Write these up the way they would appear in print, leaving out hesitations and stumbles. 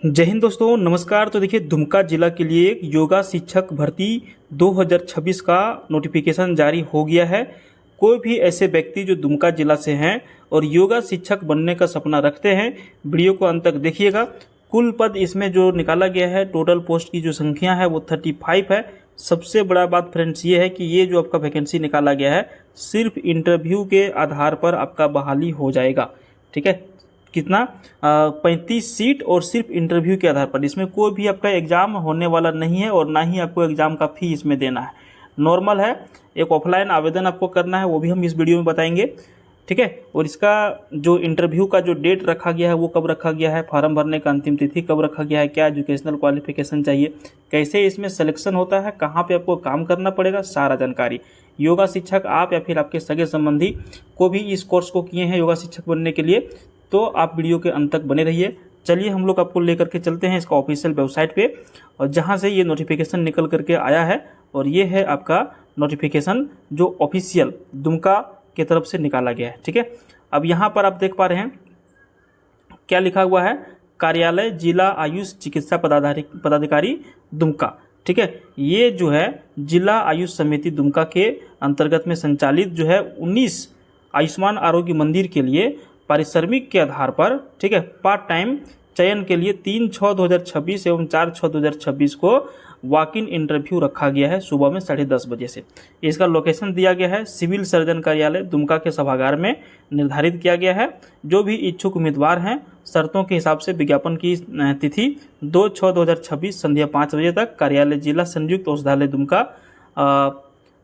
जय हिंद दोस्तों, नमस्कार। तो देखिए, दुमका जिला के लिए एक योगा शिक्षक भर्ती 2026 का नोटिफिकेशन जारी हो गया है। कोई भी ऐसे व्यक्ति जो दुमका जिला से हैं और योगा शिक्षक बनने का सपना रखते हैं, वीडियो को अंत तक देखिएगा। कुल पद इसमें जो निकाला गया है, टोटल पोस्ट की जो संख्या है वो 35 है। सबसे बड़ा बात फ्रेंड्स ये है कि ये जो आपका वैकेंसी निकाला गया है, सिर्फ इंटरव्यू के आधार पर आपका बहाली हो जाएगा। ठीक है, कितना 35 सीट और सिर्फ इंटरव्यू के आधार पर। इसमें कोई भी आपका एग्जाम होने वाला नहीं है और ना ही आपको एग्जाम का फी इसमें देना है। नॉर्मल है, एक ऑफलाइन आवेदन आपको करना है, वो भी हम इस वीडियो में बताएंगे। ठीक है, और इसका जो इंटरव्यू का जो डेट रखा गया है वो कब रखा गया है, फॉर्म भरने का अंतिम तिथि कब रखा गया है, क्या एजुकेशनल क्वालिफिकेशन चाहिए, कैसे इसमें सिलेक्शन होता है, कहाँ पे आपको काम करना पड़ेगा, सारा जानकारी। योगा शिक्षक आप या फिर आपके सगे संबंधी को भी इस कोर्स को किए हैं योगा शिक्षक बनने के लिए, तो आप वीडियो के अंत तक बने रहिए। चलिए हम लोग आपको लेकर के चलते हैं इसका ऑफिशियल वेबसाइट पे, और जहां से ये नोटिफिकेशन निकल करके आया है। और ये है आपका नोटिफिकेशन जो ऑफिशियल दुमका की तरफ से निकाला गया है। ठीक है, अब यहाँ पर आप देख पा रहे हैं क्या लिखा हुआ है, कार्यालय जिला आयुष चिकित्सा पदाधिकारी दुमका। ठीक है, ये जो है जिला आयुष समिति दुमका के अंतर्गत में संचालित जो है 19 आयुष्मान आरोग्य मंदिर के लिए पारिश्रमिक के आधार पर, ठीक है, पार्ट टाइम चयन के लिए 3/6/2026 एवं 4/6/2026 को वॉक इन इंटरव्यू रखा गया है सुबह में 10:30 बजे से। इसका लोकेशन दिया गया है सिविल सर्जन कार्यालय दुमका के सभागार में निर्धारित किया गया है। जो भी इच्छुक उम्मीदवार हैं, शर्तों के हिसाब से विज्ञापन की तिथि 2/6/2026 संध्या 5 बजे तक कार्यालय जिला संयुक्त औषधालय दुमका,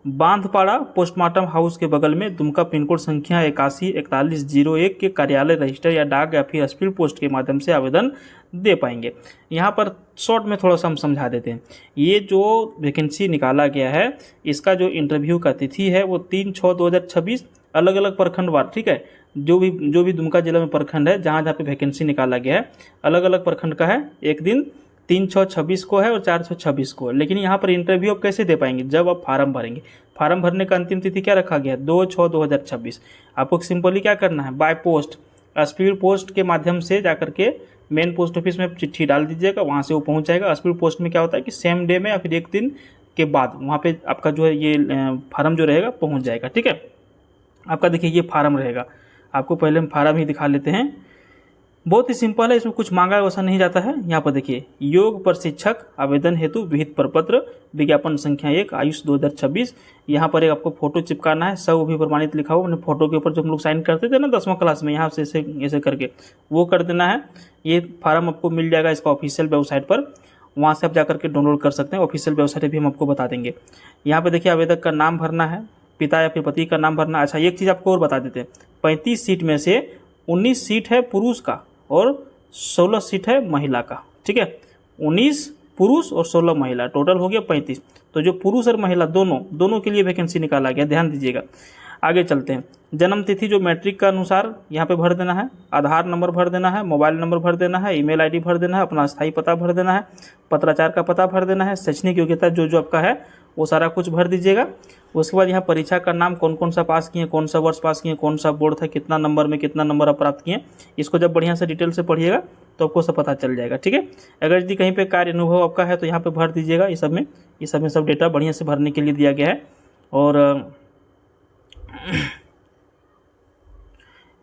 बांधपाड़ा पोस्टमार्टम हाउस के बगल में दुमका, पिन कोड संख्या 814101 के कार्यालय रजिस्टर या डाक या फिर स्पीड पोस्ट के माध्यम से आवेदन दे पाएंगे। यहाँ पर शॉर्ट में थोड़ा सा हम समझा देते हैं। ये जो वैकेंसी निकाला गया है, इसका जो इंटरव्यू का तिथि है वो 3/6/2026 अलग अलग प्रखंडवार। ठीक है, जो भी दुमका जिला में प्रखंड है, जहाँ जहाँ पे वैकेंसी निकाला गया है, अलग अलग प्रखंड का है। एक दिन 3/6/26 को है और 4/6/26 को है। लेकिन यहाँ पर इंटरव्यू आप कैसे दे पाएंगे, जब आप फार्म भरेंगे। फार्म भरने का अंतिम तिथि क्या रखा गया है, 2/6/2026। आपको सिंपली क्या करना है, बाय पोस्ट स्पीड पोस्ट के माध्यम से जाकर के मेन पोस्ट ऑफिस में चिट्ठी डाल दीजिएगा, वहाँ से वो पहुँच जाएगा। स्पीड पोस्ट में क्या होता है कि सेम डे में या फिर एक दिन के बाद वहाँ पे आपका जो है ये फार्म जो रहेगा पहुँच जाएगा। ठीक है, आपका देखिए ये फार्म रहेगा। आपको पहले हम फार्म ही दिखा लेते हैं। बहुत ही सिंपल है, इसमें कुछ मांगा वैसा नहीं जाता है। यहाँ पर देखिए, योग प्रशिक्षक आवेदन हेतु विहित प्रपत्र विज्ञापन संख्या 1 आयुष 2026। यहाँ पर एक आपको फोटो चिपकाना है, सब भी प्रमाणित लिखा हुआ। मैंने फोटो के ऊपर जो हम लोग साइन करते थे ना 10वां क्लास में, यहाँ से ऐसे करके वो कर देना है। ये फार्म आपको मिल जाएगा इसका ऑफिशियल वेबसाइट पर, वहाँ से आप जाकर के डाउनलोड कर सकते हैं। ऑफिशियल वेबसाइट भी हम आपको बता देंगे। यहाँ पर देखिए, आवेदक का नाम भरना है, पिता या फिर पति का नाम भरना। अच्छा, एक चीज़ आपको और बता देते हैं, 35 सीट में से 19 सीट है पुरुष का और 16 सीट है महिला का। ठीक है, 19 पुरुष और 16 महिला, टोटल हो गया 35। तो जो पुरुष और महिला दोनों के लिए वैकेंसी निकाला गया, ध्यान दीजिएगा। आगे चलते हैं। जन्म तिथि जो मैट्रिक का अनुसार यहाँ पे भर देना है, आधार नंबर भर देना है, मोबाइल नंबर भर देना है, ईमेल आईडी भर देना है, अपना स्थायी पता भर देना है, पत्राचार का पता भर देना है, शैक्षणिक योग्यता जो आपका है वो सारा कुछ भर दीजिएगा। उसके बाद यहाँ परीक्षा का नाम, कौन कौन सा पास किए, कौन सा वर्ष पास किए, कौन सा बोर्ड था, कितना नंबर में कितना नंबर आप प्राप्त किए, इसको जब बढ़िया से डिटेल से पढ़िएगा तो आपको सब पता चल जाएगा। ठीक है, अगर यदि कहीं पे कार्य अनुभव आपका है तो यहाँ पे भर दीजिएगा। इस सब में सब डेटा बढ़िया से भरने के लिए दिया गया है। और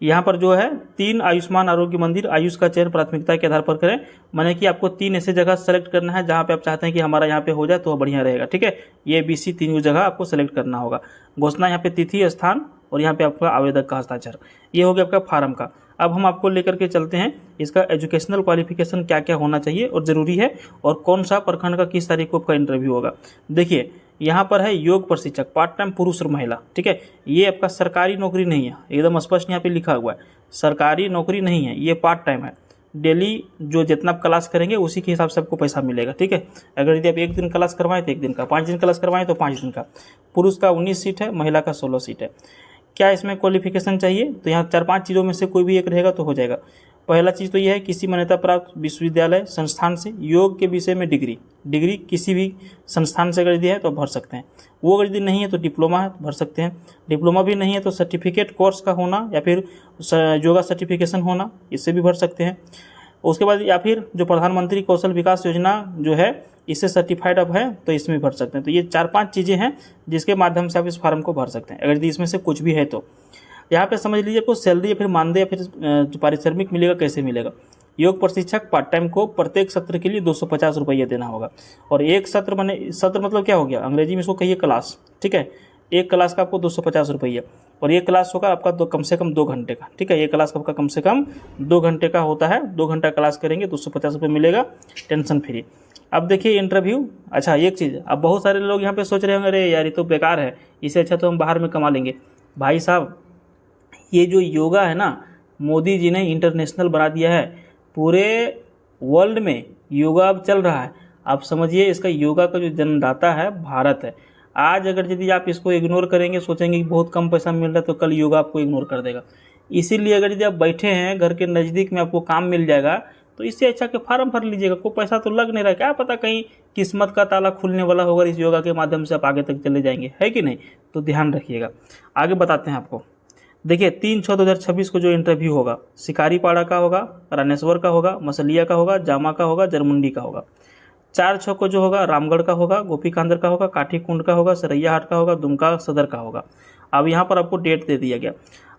यहाँ पर जो है 3 आयुष्मान आरोग्य मंदिर आयुष का चयन प्राथमिकता के आधार पर करें। माने कि आपको 3 ऐसे जगह सेलेक्ट करना है जहाँ पे आप चाहते हैं कि हमारा यहाँ पे हो जाए तो बढ़िया रहेगा। ठीक है, ये BC 3 जगह आपको सेलेक्ट करना होगा। घोषणा यहाँ पे तिथि, स्थान और यहाँ पे आपका आवेदक का हस्ताक्षर। ये हो गया आपका फार्म का। अब हम आपको लेकर के चलते हैं इसका एजुकेशनल क्वालिफिकेशन क्या क्या होना चाहिए और ज़रूरी है, और कौन सा प्रखंड का किस तारीख को आपका इंटरव्यू होगा। देखिए, यहाँ पर है योग प्रशिक्षक पार्ट टाइम पुरुष और महिला। ठीक है, ये आपका सरकारी नौकरी नहीं है, एकदम स्पष्ट यहाँ पे लिखा हुआ है, सरकारी नौकरी नहीं है, ये पार्ट टाइम है। डेली जो जितना आप क्लास करेंगे उसी के हिसाब से आपको पैसा मिलेगा। ठीक है, अगर यदि आप एक दिन क्लास करवाएं तो एक दिन का, 5 दिन क्लास करवाएं तो 5 दिन का। पुरुष का 19 सीट है, महिला का 16 सीट है। क्या इसमें क्वालिफिकेशन चाहिए, तो यहाँ 4-5 चीज़ों में से कोई भी एक रहेगा तो हो जाएगा। पहला चीज़ तो यह है, किसी मान्यता प्राप्त विश्वविद्यालय संस्थान से योग के विषय में डिग्री किसी भी संस्थान से अगर यदि है तो भर सकते हैं। वो अगर यदि नहीं है तो डिप्लोमा है तो भर सकते हैं। डिप्लोमा भी नहीं है तो सर्टिफिकेट कोर्स का होना या फिर योगा सर्टिफिकेशन होना, इससे भी भर सकते हैं। उसके बाद या फिर जो प्रधानमंत्री कौशल विकास योजना जो है इससे सर्टिफाइड अब है तो इसमें भर सकते हैं। तो ये 4-5 चीज़ें हैं जिसके माध्यम से आप इस फार्म को भर सकते हैं, अगर यदि इसमें से कुछ भी है तो। यहाँ पे समझ लीजिए आपको सैलरी या फिर मानदेय या फिर जो पारिश्रमिक मिलेगा कैसे मिलेगा। योग प्रशिक्षक पार्ट टाइम को प्रत्येक सत्र के लिए 250 रुपये देना होगा। और एक सत्र सत्र मतलब क्या हो गया, अंग्रेजी में इसको कहिए क्लास, ठीक है। एक क्लास का आपको 250 रुपये, और ये क्लास होगा आपका तो कम से कम 2 घंटे का, ठीक है। ये क्लास आपका कम से कम 2 घंटे का होता है, 2 घंटा क्लास करेंगे 250 रुपये मिलेगा, टेंशन फ्री। अब देखिए इंटरव्यू। अच्छा एक चीज़, अब बहुत सारे लोग यहाँ पे सोच रहे होंगे अरे यार ये तो बेकार है, इससे अच्छा तो हम बाहर में कमा लेंगे। भाई साहब ये जो योगा है ना, मोदी जी ने इंटरनेशनल बना दिया है, पूरे वर्ल्ड में योगा अब चल रहा है। आप समझिए इसका योगा का जो जन्मदाता है भारत है। आज अगर यदि आप इसको इग्नोर करेंगे, सोचेंगे कि बहुत कम पैसा मिल रहा है, तो कल योगा आपको इग्नोर कर देगा। इसीलिए अगर यदि आप बैठे हैं घर के नज़दीक में आपको काम मिल जाएगा, तो इससे अच्छा कि फार्म भर लीजिएगा, कोई पैसा तो लग नहीं रहा, क्या पता कहीं किस्मत का ताला खुलने वाला होगा, इस योगा के माध्यम से आप आगे तक चले जाएंगे, है कि नहीं। तो ध्यान रखिएगा। आगे बताते हैं आपको। देखिए 3/6/2026 को जो इंटरव्यू होगा, शिकारीपाड़ा का होगा, रानेश्वर का होगा, मसलिया का होगा, जामा का होगा, जरमुंडी का होगा। 4/6 को जो होगा रामगढ़ का होगा, गोपीकांदर का होगा, काठी कुंड का होगा, सरैया हाट का होगा, दुमका सदर का होगा। अब यहाँ पर आपको डेट दे दिया गया।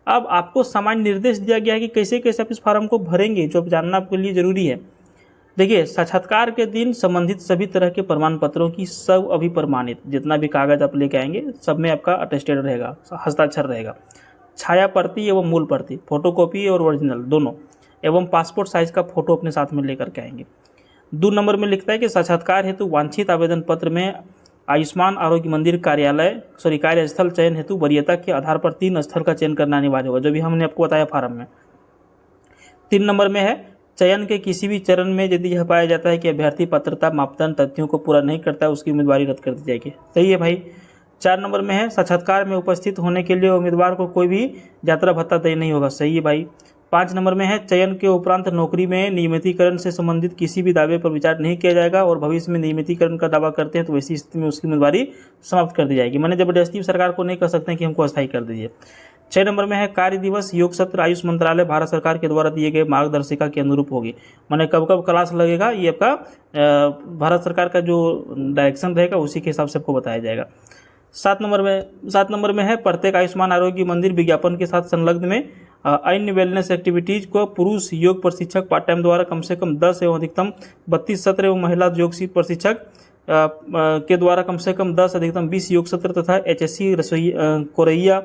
अब आपको सामान्य निर्देश दिया गया है कि कैसे कैसे आप इस फार्म को भरेंगे, जो आप जानना आपके लिए जरूरी है। देखिए साक्षात्कार के दिन संबंधित सभी तरह के प्रमाण पत्रों की सब अभी प्रमाणित जितना भी कागज आप लेके आएंगे सब में आपका अटेस्टेड रहेगा, हस्ताक्षर रहेगा। छाया प्रति एवं मूल प्रति, फोटोकॉपी और ओरिजिनल दोनों, एवं पासपोर्ट साइज का फोटो अपने साथ में लेकर के आएंगे। 2 नंबर में लिखता है कि साक्षात्कार हेतु वांछित आवेदन पत्र में आयुष्मान आरोग्य मंदिर कार्यस्थल चयन हेतु वरीयता के आधार पर 3 स्थल का चयन करना अनिवार्य होगा, जो भी हमने आपको बताया फार्म में। 3 नंबर में है चयन के किसी भी चरण में यदि यह पाया जाता है कि अभ्यर्थी पात्रता मापदंड तथ्यों को पूरा नहीं करता है, उसकी उम्मीदवारी रद्द कर दी जाएगी। सही है भाई। 4 नंबर में है साक्षात्कार में उपस्थित होने के लिए उम्मीदवार को कोई भी यात्रा भत्ता तय नहीं होगा। सही है भाई। 5 नंबर में है चयन के उपरांत नौकरी में नियमितीकरण से संबंधित किसी भी दावे पर विचार नहीं किया जाएगा, और भविष्य में नियमितीकरण का दावा करते हैं तो वैसी स्थिति में उसकी उम्मीदवारी समाप्त कर दी जाएगी। मैंने जबरदस्ती सरकार को नहीं कर सकते हैं कि हमको अस्थायी कर दीजिए। 6 नंबर में है कार्य दिवस योग सत्र आयुष मंत्रालय भारत सरकार के द्वारा दिए गए मार्गदर्शिका के अनुरूप होगी। मैंने कब कब क्लास लगेगा ये आपका भारत सरकार का जो डायरेक्शन रहेगा उसी के हिसाब से आपको बताया जाएगा। 7 नंबर में है प्रत्येक आयुष्मान आरोग्य मंदिर विज्ञापन के साथ संलग्न में अन्य वेलनेस एक्टिविटीज को पुरुष योग प्रशिक्षक पार्ट टाइम द्वारा कम से कम 10 एवं अधिकतम 32 सत्र एवं महिला योग प्रशिक्षक के द्वारा कम से कम 10 अधिकतम 20 योग सत्र तथा HSC कोरैया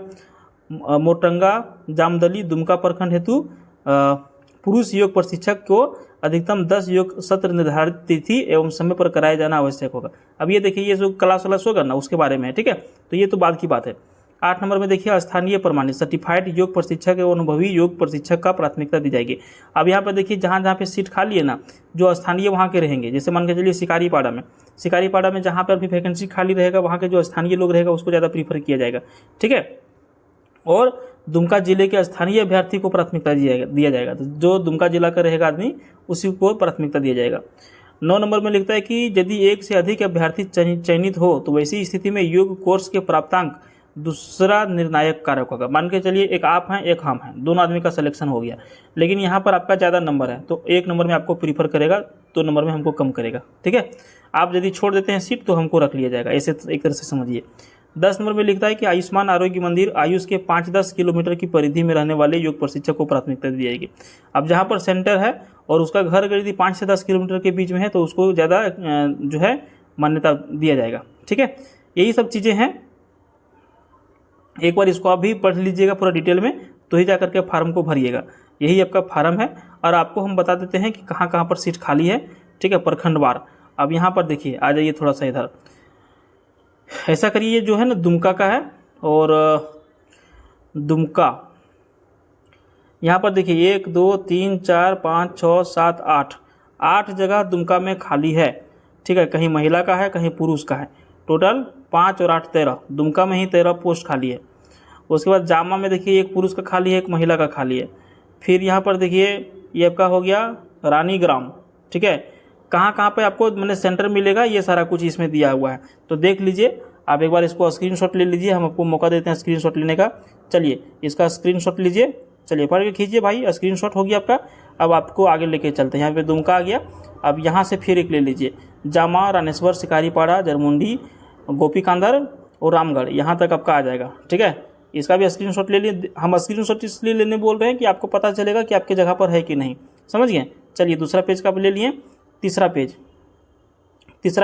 मोटंगा जामदली दुमका प्रखंड हेतु पुरुष योग प्रशिक्षक को अधिकतम 10 योग सत्र निर्धारित तिथि एवं समय पर कराया जाना आवश्यक होगा। अब ये देखिए ये जो क्लास होगा ना उसके बारे में है, ठीक है। तो ये तो बाद की बात है। 8 नंबर में देखिए स्थानीय प्रमाणित सर्टिफाइड योग प्रशिक्षक एवं अनुभवी योग प्रशिक्षक का प्राथमिकता दी जाएगी। अब यहाँ पर देखिए जहाँ जहाँ पे सीट खाली है ना, जो स्थानीय वहाँ के रहेंगे, जैसे मान के चलिए शिकारीपाड़ा में जहाँ पर भी वैकेंसी खाली रहेगा वहाँ के जो स्थानीय लोग रहेगा उसको ज़्यादा प्रीफर किया जाएगा, ठीक है। और दुमका जिले के स्थानीय अभ्यर्थी को प्राथमिकता दिया जाएगा। तो जो दुमका जिला का रहेगा आदमी उसी को प्राथमिकता दिया जाएगा। 9 नंबर में लिखता है कि यदि एक से अधिक अभ्यर्थी चयनित हो तो वैसी स्थिति में योग कोर्स के प्राप्तांक दूसरा निर्णायक कारक होगा। मान के चलिए एक आप हैं एक हम हैं, दोनों आदमी का सिलेक्शन हो गया, लेकिन यहाँ पर आपका ज़्यादा नंबर है तो 1 नंबर में आपको प्रीफर करेगा, 2 नंबर में हमको कम करेगा, ठीक है। आप यदि छोड़ देते हैं सीट तो हमको रख लिया जाएगा, ऐसे एक तरह से समझिए। 10 नंबर में लिखता है कि आयुष्मान आरोग्य मंदिर आयुष के 5-10 किलोमीटर की परिधि में रहने वाले योग प्रशिक्षक को प्राथमिकता दी जाएगी। अब जहाँ पर सेंटर है और उसका घर अगर यदि 5 से 10 किलोमीटर के बीच में है तो उसको ज़्यादा जो है मान्यता दिया जाएगा, ठीक है। यही सब चीज़ें हैं, एक बार इसको आप भी पढ़ लीजिएगा पूरा डिटेल में, तो ही जा करके फार्म को भरिएगा। यही आपका फार्म है और आपको हम बता देते हैं कि कहाँ कहाँ पर सीट खाली है, ठीक है, प्रखंडवार। अब यहाँ पर देखिए आ जाइए थोड़ा सा इधर, ऐसा करिए जो है ना दुमका का है और दुमका यहाँ पर देखिए 1 2 3 4 5 6 7 8 जगह दुमका में खाली है, ठीक है। कहीं महिला का है कहीं पुरुष का है, टोटल 5 और 8 13, दुमका में ही 13 पोस्ट खाली है। उसके बाद जामा में देखिए 1 पुरुष का खाली है 1 महिला का खाली है। फिर यहाँ पर देखिए ये आपका हो गया रानीग्राम, ठीक है। कहाँ कहाँ पे आपको मैंने सेंटर मिलेगा ये सारा कुछ इसमें दिया हुआ है, तो देख लीजिए आप एक बार इसको स्क्रीनशॉट ले लीजिए, हम आपको मौका देते हैं स्क्रीनशॉट लेने का। चलिए इसका स्क्रीनशॉट लीजिए, चलिए पढ़ के खींचिए भाई, स्क्रीनशॉट हो गया आपका। अब आपको आगे लेके चलते हैं। यहाँ पे दुमका आ गया। अब यहाँ से फिर एक ले लीजिए, जामा, रानेश्वर, शिकारीपाड़ा, जरमुंडी, गोपीकांदर और रामगढ़, यहाँ तक आपका आ जाएगा। ठीक है, इसका भी स्क्रीनशॉट ले लिए। हम स्क्रीनशॉट इसलिए लेने बोल रहे हैं कि आपको पता चलेगा कि आपके जगह पर है कि नहीं, समझ गए। चलिए दूसरा पेज का ले लिए। तीसरा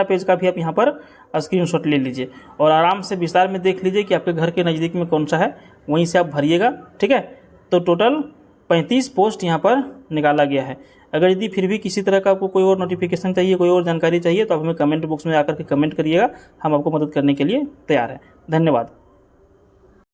पेज का भी आप यहाँ पर स्क्रीनशॉट ले लीजिए और आराम से विस्तार में देख लीजिए कि आपके घर के नज़दीक में कौन सा है, वहीं से आप भरिएगा। ठीक है, तो टोटल 35 पोस्ट यहाँ पर निकाला गया है। अगर यदि फिर भी किसी तरह का आपको कोई और नोटिफिकेशन चाहिए, कोई और जानकारी चाहिए, तो आप हमें कमेंट बॉक्स में आकर के कमेंट करिएगा, हम आपको मदद करने के लिए तैयार हैं। धन्यवाद।